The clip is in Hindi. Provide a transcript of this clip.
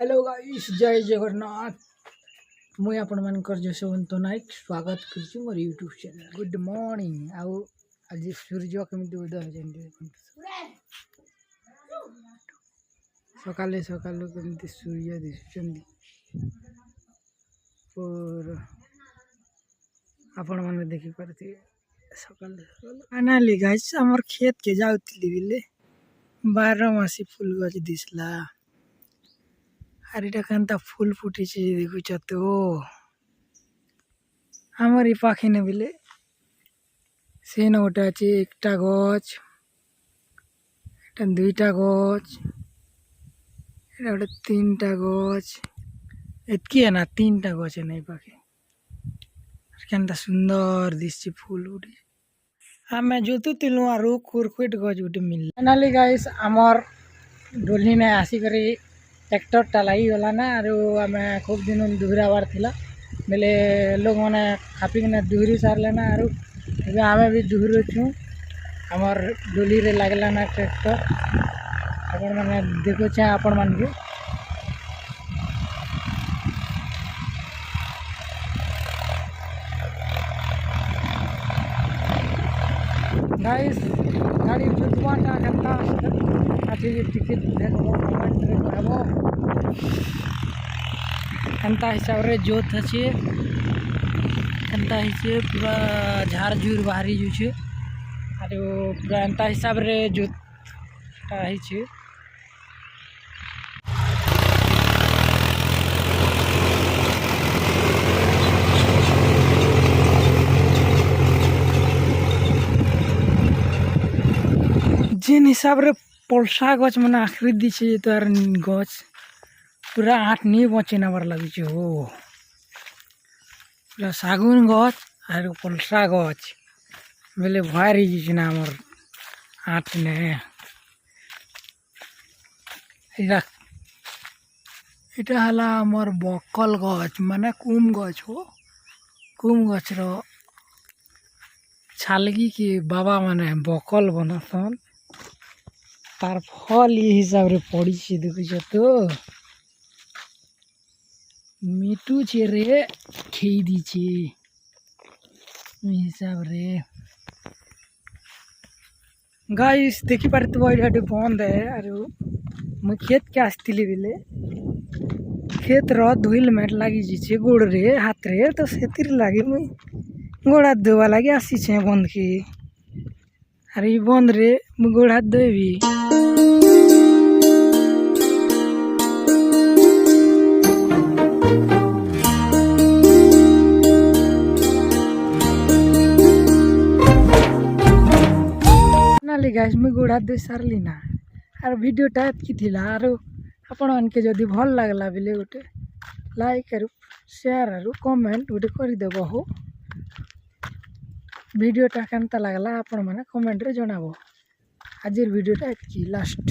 हेलो गाइस, जय जगन्नाथ। मुई आपण मानकर जशवंत नायक स्वागत करछि मोर यूट्यूब चैनल। Good morning. आउ आज सूर्य केमिति उदय होजंती सकाले सकाले केमिति सूर्य दिसुचंती और आपण माने देखि परथि सकाले सकाले फाइनली गाइस हमर खेत के जाउतिली बिले 12 मासी फूल गछ दिसला। আর এটা কান্তা ফুল ফুটেছে দেখুছ তো আমার এই পাখি না বিলে সেন ওটা আছে একটা গছ, এটা দুইটা গছ, এটা ওটা তিনটা গছ, এতকি না তিনটা গছে নাই পাখি। আর কেনটা সুন্দর দিচ্ছে ফুল উঠে আমি জোতুতিলু আর কুরকুট গছ উঠে মিল ফাইনালি গাইস আমার ডোলি ने आसी करी ट्रैक्टर लगी गला ना आरो आमे खूब दिन दुहराबार थिला बेले लोग मैंने खापिकिना दुहरी सारले ना आरो एबे आमे भी दुहरुछु। हमर डोली रे लागला ना ट्रैक्टर अपन माने देखो छे अपन मान के गाइस गाड़ी जुतवाटा कता आछि टिकट देखो कमेंट रे कहबो एंता हिसाब रे जोत अछि एंता हिसे पूरा झाड़ झूर बाहरी जो छे आरो पूरा एंता हिसाब रे जोत ता हिसे जेन हिसाब रे पलसा गछ माने आखरी दिछे तार गछ पूरा आठ नहीं बचे नाबार लगे हो पूरा सागुन गछ और पलसा गछ बेले भारी जी ना आमर आठ ने এটা हला आमर बकल गछ माने कुम गछ हो। कुम गछ रो छालगी के बाबा माने बकल बनसन तार फल ये हिसाब रे पड़ी छे देखुछ तो मिठू छे रे खेई दी छे हिसाब रे गाइस देखि पारत एटा बंद है आरो मु खेत के आस्तिली बिले खेत रो धुइल मेट लागी छे गोड़ रे हाथ रे तो सेतिर लागी मु गोड़ हाथ धोवा लागी आसी छे बंद के अरे बंद रे मु गोड़ हाथ धोबी गाइस मुझे गोड़ हाथ धोई सारली ना आर वीडियो टाइप की थिला आरो आपण मानके जदि भल लागला बिले गोटे लाइक आरो शेयर आरो कमेंट गोटे कर देबो हो। वीडियो टा केनता लागला आपण माने कमेंट रे जणाबो। आजिर वीडियो टा एतकी लास्ट।